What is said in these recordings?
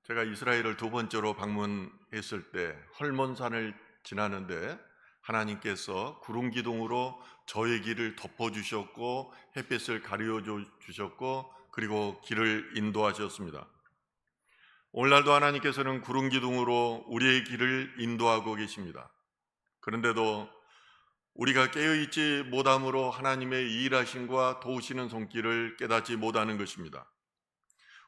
제가 이스라엘을 두 번째로 방문했을 때 헐몬산을 지나는데 하나님께서 구름 기둥으로 저의 길을 덮어주셨고 햇빛을 가려 주셨고 그리고 길을 인도하셨습니다. 오늘날도 하나님께서는 구름 기둥으로 우리의 길을 인도하고 계십니다. 그런데도 우리가 깨어있지 못함으로 하나님의 일하심과 도우시는 손길을 깨닫지 못하는 것입니다.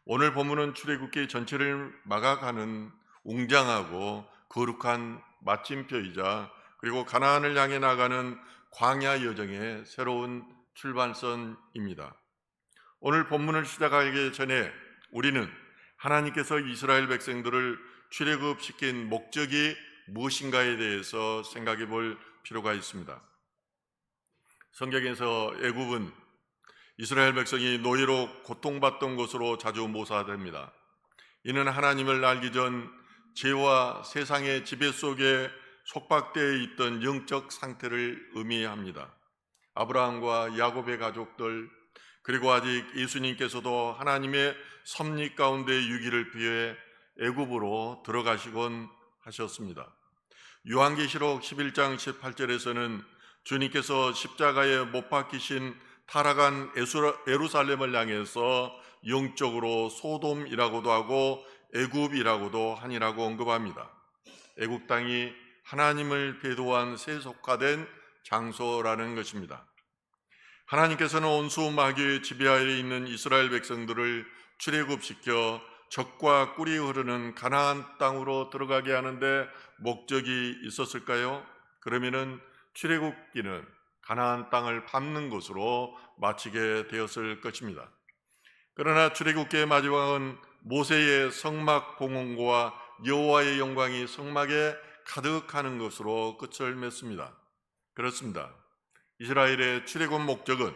오늘 본문은 출애굽기 전체를 막아가는 웅장하고 거룩한 마침표이자 그리고 가나안을 향해 나가는 광야 여정의 새로운 출발선입니다. 오늘 본문을 시작하기 전에 우리는 하나님께서 이스라엘 백성들을 출애굽시킨 목적이 무엇인가에 대해서 생각해 볼 필요가 있습니다. 성경에서 애굽은 이스라엘 백성이 노예로 고통받던 것으로 자주 묘사됩니다. 이는 하나님을 알기 전 죄와 세상의 지배 속에 속박되어 있던 영적 상태를 의미합니다. 아브라함과 야곱의 가족들, 그리고 아직 예수님께서도 하나님의 섭리 가운데 유기를 피해 애굽으로 들어가시곤 하셨습니다. 요한계시록 11장 18절에서는 주님께서 십자가에 못 박히신 타락한 예루살렘을 향해서 영적으로 소돔이라고도 하고 애굽이라고도 하니라고 언급합니다. 애굽 땅이 하나님을 배도한 세속화된 장소라는 것입니다. 하나님께서는 온수 마귀의 지배하에 있는 이스라엘 백성들을 출애굽시켜 적과 꿀이 흐르는 가나안 땅으로 들어가게 하는데 목적이 있었을까요? 그러면은 출애굽기는 가나안 땅을 밟는 것으로 마치게 되었을 것입니다. 그러나 출애굽기의 마지막은 모세의 성막 봉헌과 여호와의 영광이 성막에 가득하는 것으로 끝을 맺습니다. 그렇습니다. 이스라엘의 출애굽 목적은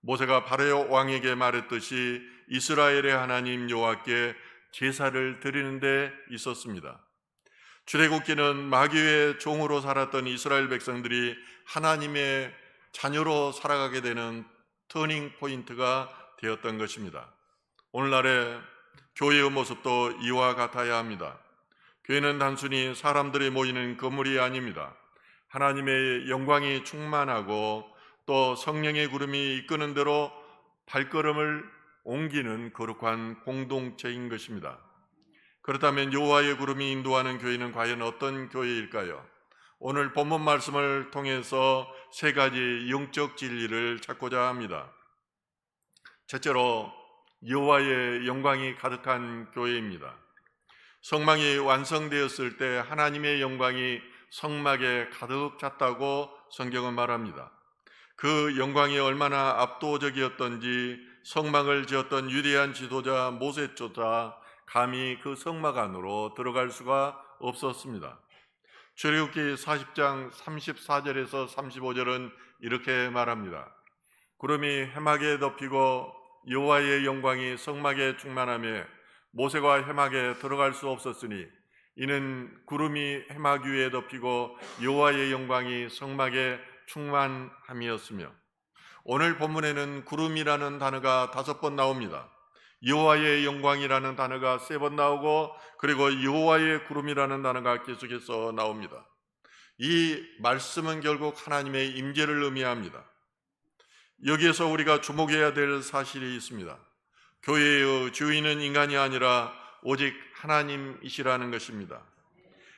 모세가 바로 왕에게 말했듯이 이스라엘의 하나님 여호와께 제사를 드리는 데 있었습니다. 출애굽기는 마귀의 종으로 살았던 이스라엘 백성들이 하나님의 자녀로 살아가게 되는 터닝 포인트가 되었던 것입니다. 오늘날의 교회의 모습도 이와 같아야 합니다. 교회는 단순히 사람들이 모이는 건물이 아닙니다. 하나님의 영광이 충만하고 또 성령의 구름이 이끄는 대로 발걸음을 옮기는 거룩한 공동체인 것입니다. 그렇다면 여호와의 구름이 인도하는 교회는 과연 어떤 교회일까요? 오늘 본문 말씀을 통해서 세 가지 영적 진리를 찾고자 합니다. 첫째로 여호와의 영광이 가득한 교회입니다. 성막이 완성되었을 때 하나님의 영광이 성막에 가득 찼다고 성경은 말합니다. 그 영광이 얼마나 압도적이었던지 성막을 지었던 위대한 지도자 모세조차 감히 그 성막 안으로 들어갈 수가 없었습니다. 출애굽기 40장 34절에서 35절은 이렇게 말합니다. 구름이 해막에 덮이고 여호와의 영광이 성막에 충만하며 모세가 해막에 들어갈 수 없었으니 이는 구름이 해막 위에 덮이고 여호와의 영광이 성막에 충만함이었으며, 오늘 본문에는 구름이라는 단어가 5번 나옵니다. 여호와의 영광이라는 단어가 3번 나오고 그리고 여호와의 구름이라는 단어가 계속해서 나옵니다. 이 말씀은 결국 하나님의 임재를 의미합니다. 여기에서 우리가 주목해야 될 사실이 있습니다. 교회의 주인은 인간이 아니라 오직 하나님이시라는 것입니다.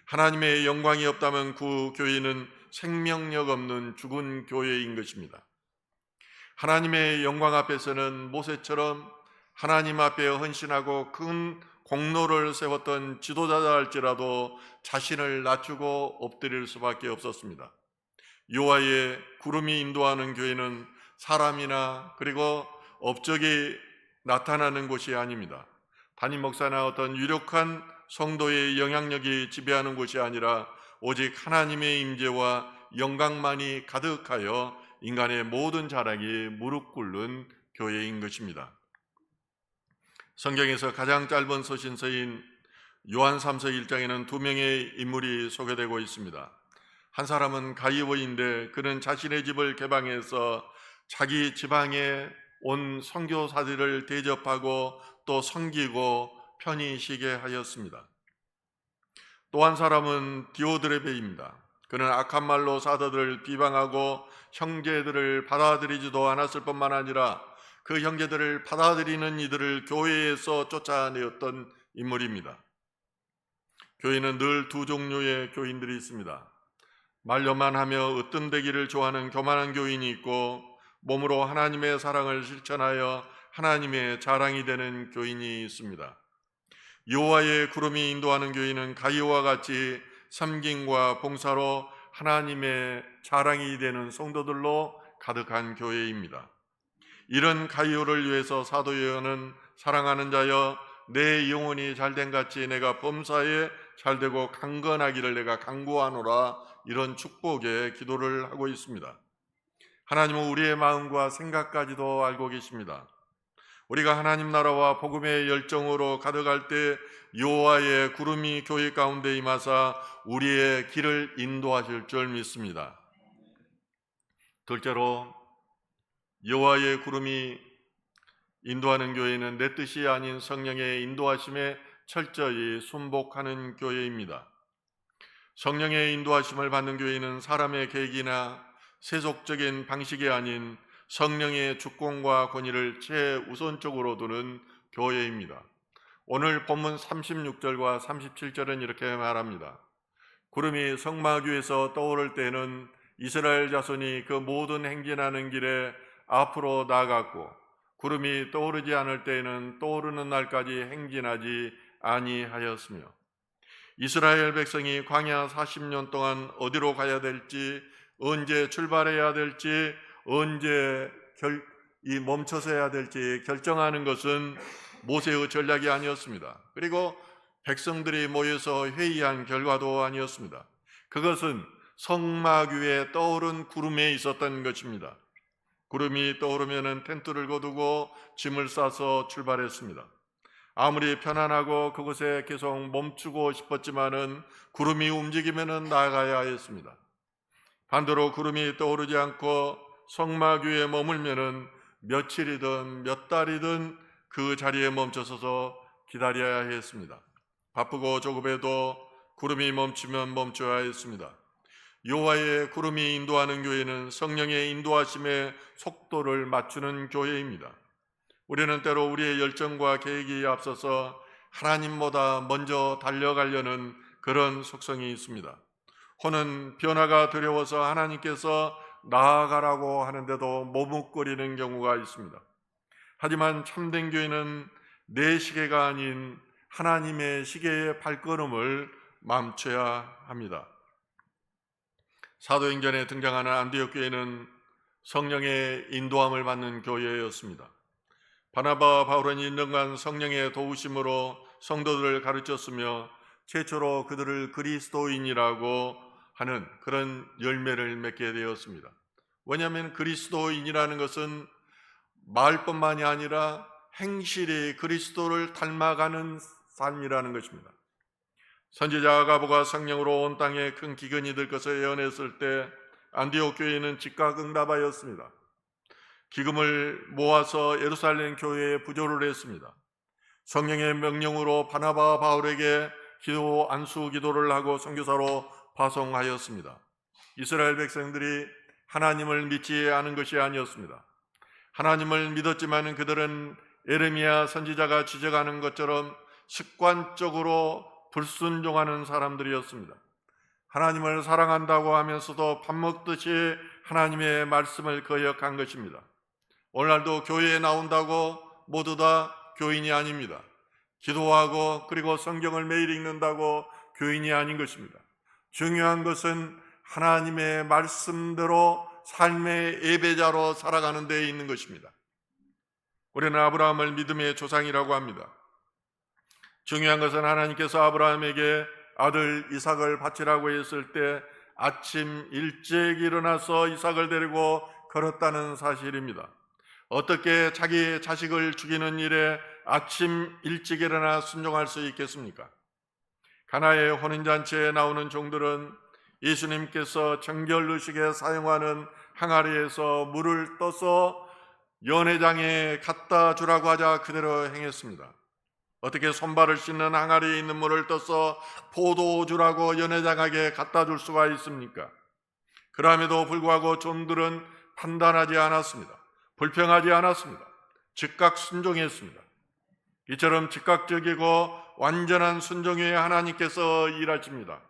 하나님의 영광이 없다면 그 교회는 생명력 없는 죽은 교회인 것입니다. 하나님의 영광 앞에서는 모세처럼 하나님 앞에 헌신하고 큰 공로를 세웠던 지도자다 할지라도 자신을 낮추고 엎드릴 수밖에 없었습니다. 여호와의 구름이 인도하는 교회는 사람이나 그리고 업적이 나타나는 곳이 아닙니다. 담임 목사나 어떤 유력한 성도의 영향력이 지배하는 곳이 아니라 오직 하나님의 임재와 영광만이 가득하여 인간의 모든 자랑이 무릎 꿇는 교회인 것입니다. 성경에서 가장 짧은 서신서인 요한 3서 1장에는 2명의 인물이 소개되고 있습니다. 한 사람은 가이오인데 그는 자신의 집을 개방해서 자기 지방에 온 선교사들을 대접하고 또 섬기고 편히 쉬게 하였습니다. 또 한 사람은 디오드레베입니다. 그는 악한 말로 사도들을 비방하고 형제들을 받아들이지도 않았을 뿐만 아니라 그 형제들을 받아들이는 이들을 교회에서 쫓아내었던 인물입니다. 교회는 늘 두 종류의 교인들이 있습니다. 말로만 하며 으뜸되기를 좋아하는 교만한 교인이 있고 몸으로 하나님의 사랑을 실천하여 하나님의 자랑이 되는 교인이 있습니다. 여호와의 구름이 인도하는 교인은 가이오와 같이 섬김과 봉사로 하나님의 자랑이 되는 성도들로 가득한 교회입니다. 이런 가이오를 위해서 사도 요한은 사랑하는 자여 내 영혼이 잘된 같이 내가 범사에 잘되고 강건하기를 내가 간구하노라, 이런 축복의 기도를 하고 있습니다. 하나님은 우리의 마음과 생각까지도 알고 계십니다. 우리가 하나님 나라와 복음의 열정으로 가득할 때 여호와의 구름이 교회 가운데 임하사 우리의 길을 인도하실 줄 믿습니다. 둘째로, 여호와의 구름이 인도하는 교회는 내 뜻이 아닌 성령의 인도하심에 철저히 순복하는 교회입니다. 성령의 인도하심을 받는 교회는 사람의 계획이나 세속적인 방식이 아닌 성령의 주권과 권위를 최우선적으로 두는 교회입니다. 오늘 본문 36절과 37절은 이렇게 말합니다. 구름이 성막 위에서 떠오를 때는 이스라엘 자손이 그 모든 행진하는 길에 앞으로 나아갔고, 구름이 떠오르지 않을 때에는 떠오르는 날까지 행진하지 아니하였으며, 이스라엘 백성이 광야 40년 동안 어디로 가야 될지, 언제 출발해야 될지, 언제 멈춰서 해야 될지 결정하는 것은 모세의 전략이 아니었습니다. 그리고 백성들이 모여서 회의한 결과도 아니었습니다. 그것은 성막 위에 떠오른 구름에 있었던 것입니다. 구름이 떠오르면 텐트를 거두고 짐을 싸서 출발했습니다. 아무리 편안하고 그곳에 계속 멈추고 싶었지만은 구름이 움직이면 나아가야 했습니다. 반대로 구름이 떠오르지 않고 성막 위에 머물면은 며칠이든 몇 달이든 그 자리에 멈춰서서 기다려야 했습니다. 바쁘고 조급해도 구름이 멈추면 멈춰야 했습니다. 여호와의 구름이 인도하는 교회는 성령의 인도하심에 속도를 맞추는 교회입니다. 우리는 때로 우리의 열정과 계획이 앞서서 하나님보다 먼저 달려가려는 그런 속성이 있습니다. 혹은 변화가 두려워서 하나님께서 나아가라고 하는데도 머뭇거리는 경우가 있습니다. 하지만 참된 교회는 내 시계가 아닌 하나님의 시계의 발걸음을 멈춰야 합니다. 사도행전에 등장하는 안디옥 교회는 성령의 인도함을 받는 교회였습니다. 바나바와 바울은 1년간 성령의 도우심으로 성도들을 가르쳤으며 최초로 그들을 그리스도인이라고 하는 그런 열매를 맺게 되었습니다. 왜냐하면 그리스도인이라는 것은 말뿐만이 아니라 행실이 그리스도를 닮아가는 삶이라는 것입니다. 선지자 아가보가 성령으로 온 땅에 큰 기근이 들 것을 예언했을 때 안디옥 교회는 즉각 응답하였습니다. 기금을 모아서 예루살렘 교회에 부조를 했습니다. 성령의 명령으로 바나바와 바울에게 기도 안수 기도를 하고 선교사로 파송하였습니다. 이스라엘 백성들이 하나님을 믿지 않은 것이 아니었습니다. 하나님을 믿었지만 그들은 예레미야 선지자가 지적하는 것처럼 습관적으로 불순종하는 사람들이었습니다. 하나님을 사랑한다고 하면서도 밥 먹듯이 하나님의 말씀을 거역한 것입니다. 오늘날도 교회에 나온다고 모두 다 교인이 아닙니다. 기도하고 그리고 성경을 매일 읽는다고 교인이 아닌 것입니다. 중요한 것은 하나님의 말씀대로 삶의 예배자로 살아가는 데에 있는 것입니다. 우리는 아브라함을 믿음의 조상이라고 합니다. 중요한 것은 하나님께서 아브라함에게 아들 이삭을 바치라고 했을 때 아침 일찍 일어나서 이삭을 데리고 걸었다는 사실입니다. 어떻게 자기 자식을 죽이는 일에 아침 일찍 일어나 순종할 수 있겠습니까? 가나의 혼인잔치에 나오는 종들은 예수님께서 정결의식에 사용하는 항아리에서 물을 떠서 연회장에 갖다 주라고 하자 그대로 행했습니다. 어떻게 손발을 씻는 항아리에 있는 물을 떠서 포도주라고 연회장에게 갖다 줄 수가 있습니까? 그럼에도 불구하고 종들은 판단하지 않았습니다. 불평하지 않았습니다. 즉각 순종했습니다. 이처럼 즉각적이고 완전한 순종 위에 하나님께서 일하십니다.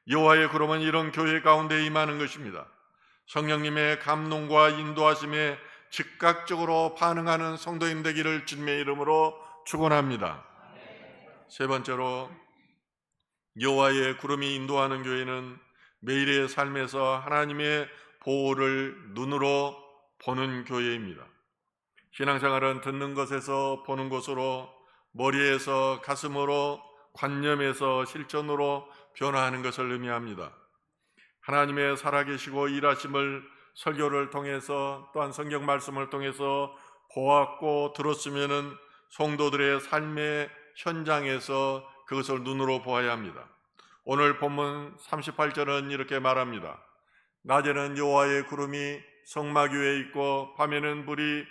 여호와의 구름은 이런 교회 가운데 임하는 것입니다. 성령님의 감동과 인도하심에 즉각적으로 반응하는 성도님 되기를 주님의 이름으로 축원합니다. 세 번째로, 여호와의 구름이 인도하는 교회는 매일의 삶에서 하나님의 보호를 눈으로 보는 교회입니다. 신앙생활은 듣는 것에서 보는 것으로, 머리에서 가슴으로, 관념에서 실천으로 변화하는 것을 의미합니다. 하나님의 살아계시고 일하심을 설교를 통해서, 또한 성경 말씀을 통해서 보았고 들었으면은 성도들의 삶의 현장에서 그것을 눈으로 보아야 합니다. 오늘 본문 38절은 이렇게 말합니다. 낮에는 여호와의 구름이 성막 위에 있고 밤에는 불이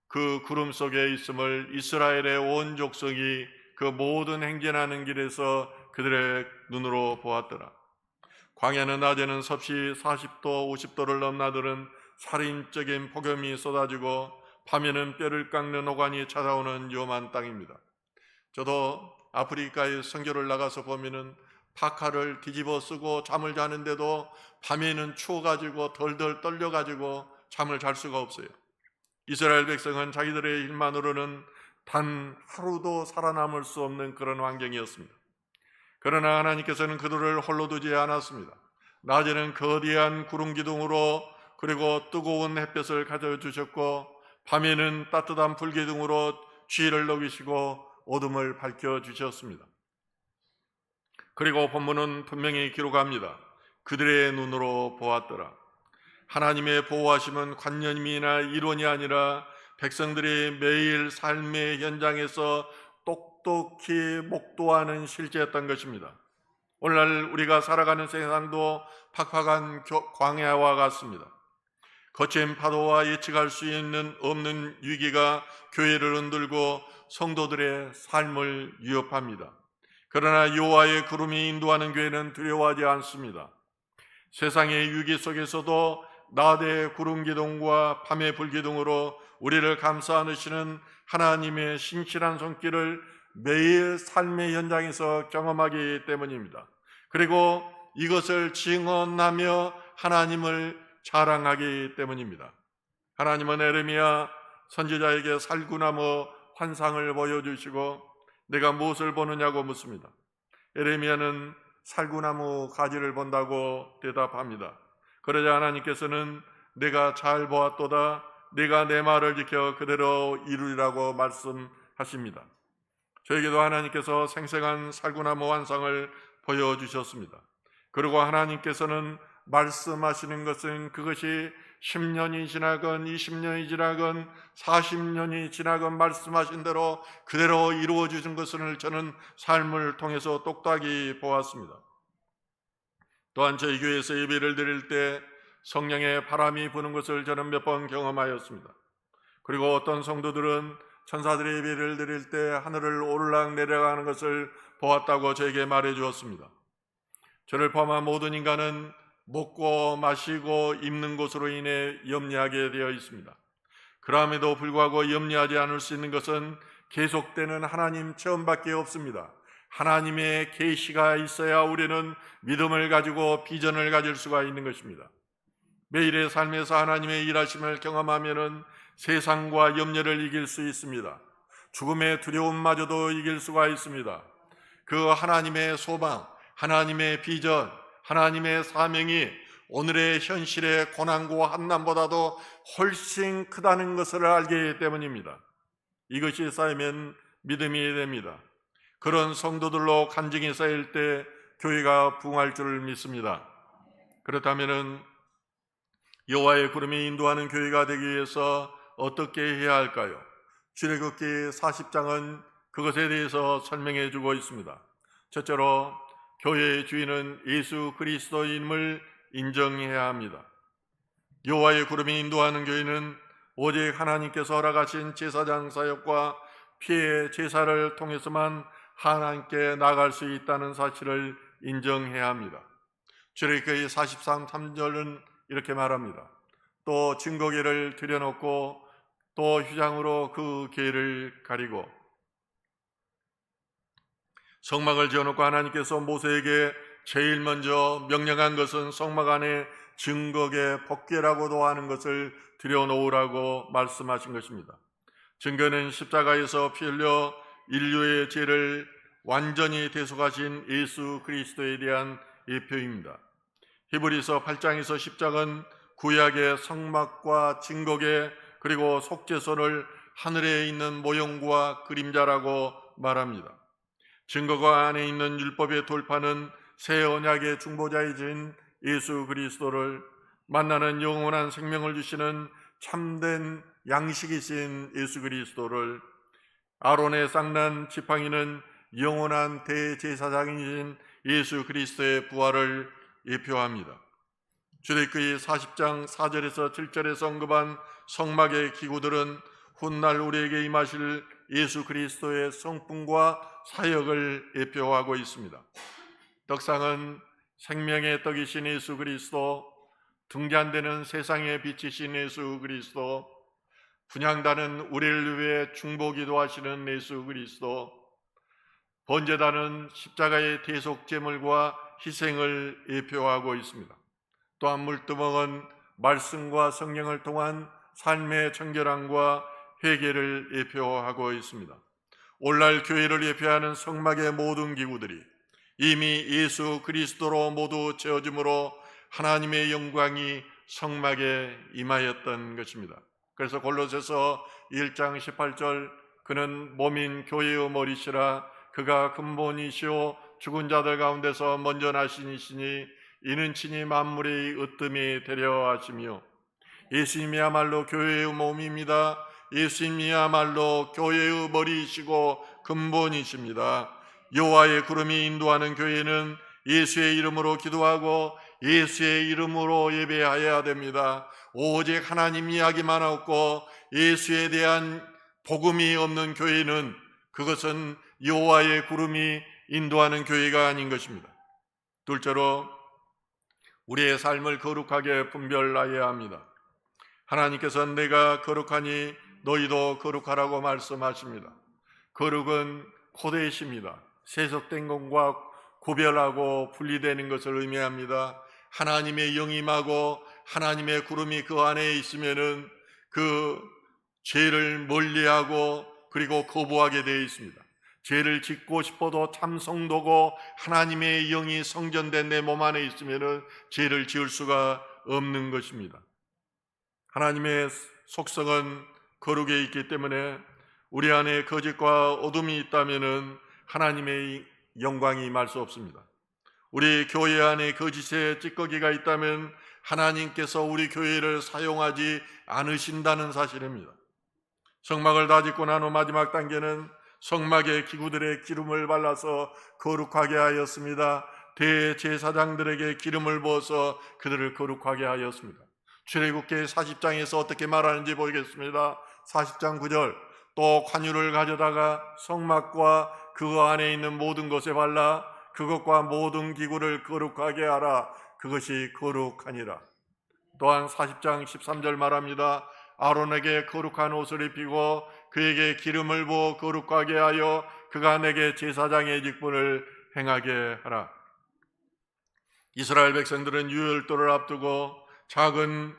그 구름 속에 있음을 이스라엘의 온 족속이 그 모든 행진하는 길에서 그들의 눈으로 보았더라. 광야는 낮에는 섭씨 40도 50도를 넘나드는 살인적인 폭염이 쏟아지고 밤에는 뼈를 깎는 호관이 찾아오는 위험한 땅입니다. 저도 아프리카에 선교를 나가서 보면은 파카를 뒤집어 쓰고 잠을 자는데도 밤에는 추워가지고 덜덜 떨려가지고 잠을 잘 수가 없어요. 이스라엘 백성은 자기들의 일만으로는 단 하루도 살아남을 수 없는 그런 환경이었습니다. 그러나 하나님께서는 그들을 홀로 두지 않았습니다. 낮에는 거대한 구름 기둥으로, 그리고 뜨거운 햇볕을 가져주셨고 밤에는 따뜻한 불 기둥으로 주의를 녹이시고 어둠을 밝혀주셨습니다. 그리고 본문은 분명히 기록합니다. 그들의 눈으로 보았더라. 하나님의 보호하심은 관념이나 이론이 아니라 백성들이 매일 삶의 현장에서 똑똑히 목도하는 실제였던 것입니다. 오늘날 우리가 살아가는 세상도 팍팍한 광야와 같습니다. 거친 파도와 예측할 수 없는 위기가 교회를 흔들고 성도들의 삶을 위협합니다. 그러나 여호와의 구름이 인도하는 교회는 두려워하지 않습니다. 세상의 위기 속에서도 낮의 구름 기둥과 밤의 불 기둥으로 우리를 감싸 안으시는 하나님의 신실한 손길을 매일 삶의 현장에서 경험하기 때문입니다. 그리고 이것을 증언하며 하나님을 자랑하기 때문입니다. 하나님은 에레미야 선지자에게 살구나무 환상을 보여주시고 내가 무엇을 보느냐고 묻습니다. 에레미야는 살구나무 가지를 본다고 대답합니다. 그러자 하나님께서는 내가 잘 보았도다, 네가 내 말을 지켜 그대로 이루리라고 말씀하십니다. 저에게도 하나님께서 생생한 살구나무 환상을 보여주셨습니다. 그리고 하나님께서는 말씀하시는 것은 그것이 10년이 지나건 20년이 지나건 40년이 지나건 말씀하신 대로 그대로 이루어 주신 것을 저는 삶을 통해서 똑똑히 보았습니다. 또한 저희 교회에서 예배를 드릴 때 성령의 바람이 부는 것을 저는 몇 번 경험하였습니다. 그리고 어떤 성도들은 천사들의 예배를 드릴 때 하늘을 오르락 내려가는 것을 보았다고 저에게 말해 주었습니다. 저를 포함한 모든 인간은 먹고 마시고 입는 것으로 인해 염려하게 되어 있습니다. 그럼에도 불구하고 염려하지 않을 수 있는 것은 계속되는 하나님 체험밖에 없습니다. 하나님의 계시가 있어야 우리는 믿음을 가지고 비전을 가질 수가 있는 것입니다. 매일의 삶에서 하나님의 일하심을 경험하면은 세상과 염려를 이길 수 있습니다. 죽음의 두려움마저도 이길 수가 있습니다. 그 하나님의 소망, 하나님의 비전, 하나님의 사명이 오늘의 현실의 고난과 한난보다도 훨씬 크다는 것을 알기 때문입니다. 이것이 쌓이면 믿음이 됩니다. 그런 성도들로 간증이 쌓일 때 교회가 부흥할 줄을 믿습니다. 그렇다면 여호와의 구름이 인도하는 교회가 되기 위해서 어떻게 해야 할까요? 출애굽기 40장은 그것에 대해서 설명해 주고 있습니다. 첫째로 교회의 주인은 예수 그리스도임을 인정해야 합니다. 여호와의 구름이 인도하는 교회는 오직 하나님께서 허락하신 제사장 사역과 피의 제사를 통해서만 하나님께 나갈 수 있다는 사실을 인정해야 합니다. 출애굽기 43절은 이렇게 말합니다. 또 증거궤를 들여놓고 또 휘장으로 그 궤를 가리고 성막을 지어놓고 하나님께서 모세에게 제일 먼저 명령한 것은 성막 안에 증거궤 법궤라고도 하는 것을 들여놓으라고 말씀하신 것입니다. 증거는 십자가에서 피 흘려 인류의 죄를 완전히 대속하신 예수 그리스도에 대한 예표입니다. 히브리서 8장에서 10장은 구약의 성막과 증거궤 그리고 속죄소를 하늘에 있는 모형과 그림자라고 말합니다. 증거궤 안에 있는 율법의 돌파는 새 언약의 중보자이신 예수 그리스도를 만나는 영원한 생명을 주시는 참된 양식이신 예수 그리스도를 아론의 쌍난 지팡이는 영원한 대제사장이신 예수 그리스도의 부활을 예표합니다. 출애굽기 40장 4절에서 7절에서 언급한 성막의 기구들은 훗날 우리에게 임하실 예수 그리스도의 성품과 사역을 예표하고 있습니다. 떡상은 생명의 떡이신 예수 그리스도, 등잔대는 세상의 빛이신 예수 그리스도, 분향단은 우리를 위해 중보기도 하시는 예수 그리스도, 번제단은 십자가의 대속제물과 희생을 예표하고 있습니다. 또한 물두멍은 말씀과 성령을 통한 삶의 청결함과 회개를 예표하고 있습니다. 오늘날 교회를 예표하는 성막의 모든 기구들이 이미 예수 그리스도로 모두 채워짐으로 하나님의 영광이 성막에 임하였던 것입니다. 그래서 골로새서 1장 18절 그는 몸인 교회의 머리시라 그가 근본이시오 죽은 자들 가운데서 먼저 나신 이시니 이는 친히 만물의 으뜸이 되려 하시며 예수님이야말로 교회의 몸입니다. 예수님이야말로 교회의 머리이시고 근본이십니다. 여호와의 구름이 인도하는 교회는 예수의 이름으로 기도하고 예수의 이름으로 예배해야 됩니다. 오직 하나님 이야기만 하고 예수에 대한 복음이 없는 교회는 그것은 여호와의 구름이 인도하는 교회가 아닌 것입니다. 둘째로 우리의 삶을 거룩하게 분별하여야 합니다. 하나님께서는 내가 거룩하니 너희도 거룩하라고 말씀하십니다. 거룩은 코데이십니다. 세속된 것과 구별하고 분리되는 것을 의미합니다. 하나님의 영이 임하고 하나님의 구름이 그 안에 있으면은 그 죄를 멀리하고 그리고 거부하게 되어 있습니다. 죄를 짓고 싶어도 참 성도고 하나님의 영이 성전된 내 몸 안에 있으면은 죄를 지을 수가 없는 것입니다. 하나님의 속성은 거룩에 있기 때문에 우리 안에 거짓과 어둠이 있다면은 하나님의 영광이 임할 수 없습니다. 우리 교회 안에 거짓의 찌꺼기가 있다면 하나님께서 우리 교회를 사용하지 않으신다는 사실입니다. 성막을 다 짓고 난 후 마지막 단계는 성막의 기구들의 기름을 발라서 거룩하게 하였습니다. 대제사장들에게 기름을 부어서 그들을 거룩하게 하였습니다. 출애굽기 40장에서 어떻게 말하는지 보겠습니다. 40장 9절 또 관유를 가져다가 성막과 그 안에 있는 모든 것에 발라 그것과 모든 기구를 거룩하게 하라. 그것이 거룩하니라. 또한 40장 13절 말합니다. 아론에게 거룩한 옷을 입히고 그에게 기름을 부어 거룩하게 하여 그가 내게 제사장의 직분을 행하게 하라. 이스라엘 백성들은 유월절을 앞두고 작은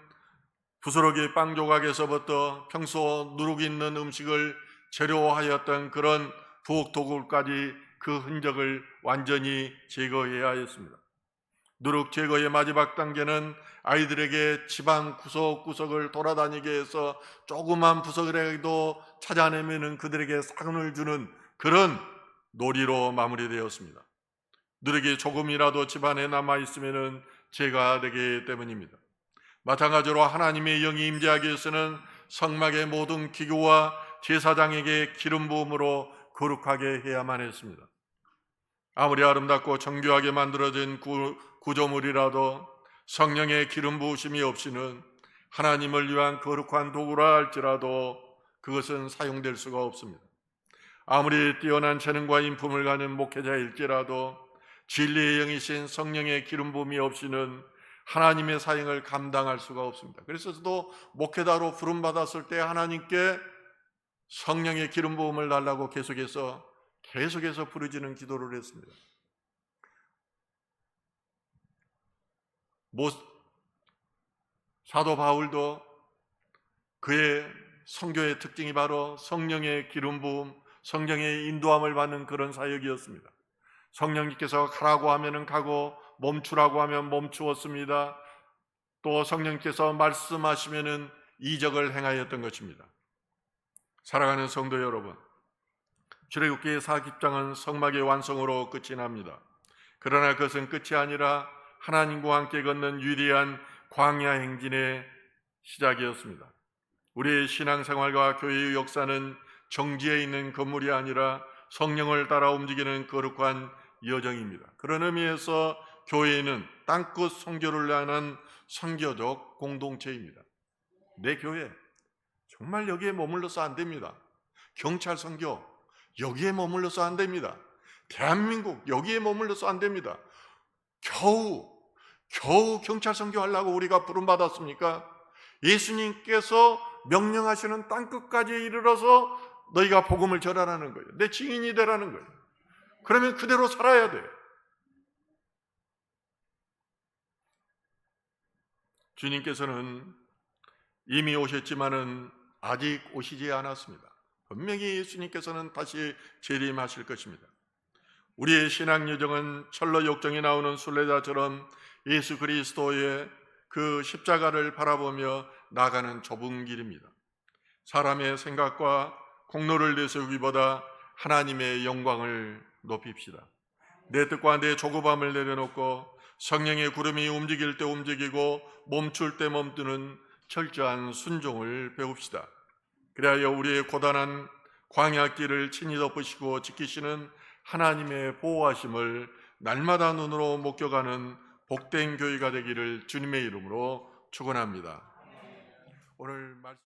부스러기 빵 조각에서부터 평소 누룩 있는 음식을 재료하였던 그런 부엌 도구까지 그 흔적을 완전히 제거해야 했습니다. 누룩 제거의 마지막 단계는 아이들에게 집안 구석구석을 돌아다니게 해서 조그만 부석이라도 찾아내면 그들에게 사근을 주는 그런 놀이로 마무리되었습니다. 누룩이 조금이라도 집안에 남아있으면 죄가 되기 때문입니다. 마찬가지로 하나님의 영이 임재하기 위해서는 성막의 모든 기구와 제사장에게 기름 부음으로 거룩하게 해야만 했습니다. 아무리 아름답고 정교하게 만들어진 구조물이라도 성령의 기름 부으심이 없이는 하나님을 위한 거룩한 도구라 할지라도 그것은 사용될 수가 없습니다. 아무리 뛰어난 재능과 인품을 가진 목회자일지라도 진리의 영이신 성령의 기름 부음이 없이는 하나님의 사역을 감당할 수가 없습니다. 그래서 저도 목회자로 부름 받았을 때 하나님께 성령의 기름 부음을 달라고 계속해서 부르짖는 기도를 했습니다. 사도 바울도 그의 선교의 특징이 바로 성령의 기름 부음, 성령의 인도함을 받는 그런 사역이었습니다. 성령님께서 가라고 하면은 가고 멈추라고 하면 멈추었습니다. 또 성령께서 말씀하시면은 이적을 행하였던 것입니다. 사랑하는 성도 여러분, 출애굽기 40장은 성막의 완성으로 끝이 납니다. 그러나 그것은 끝이 아니라 하나님과 함께 걷는 위대한 광야 행진의 시작이었습니다. 우리의 신앙생활과 교회의 역사는 정지해 있는 건물이 아니라 성령을 따라 움직이는 거룩한 여정입니다. 그런 의미에서 교회는 땅끝 선교를 위한 선교적 공동체입니다. 내 교회 정말 여기에 머물러서 안 됩니다. 경찰 선교 여기에 머물러서 안 됩니다. 대한민국 여기에 머물러서 안 됩니다. 겨우 경찰 선교하려고 우리가 부름받았습니까? 예수님께서 명령하시는 땅끝까지 이르러서 너희가 복음을 전하라는 거예요. 내 증인이 되라는 거예요. 그러면 그대로 살아야 돼요. 주님께서는 이미 오셨지만은 아직 오시지 않았습니다. 분명히 예수님께서는 다시 재림하실 것입니다. 우리의 신앙 여정은 철로 역정에 나오는 순례자처럼 예수 그리스도의 그 십자가를 바라보며 나가는 좁은 길입니다. 사람의 생각과 공로를 내세우기보다 하나님의 영광을 높입시다. 내 뜻과 내 조급함을 내려놓고 성령의 구름이 움직일 때 움직이고 멈출 때 멈추는 철저한 순종을 배웁시다. 그리하여 우리의 고단한 광야길을 친히 덮으시고 지키시는 하나님의 보호하심을 날마다 눈으로 목격하는 복된 교회가 되기를 주님의 이름으로 축원합니다. 오늘 말씀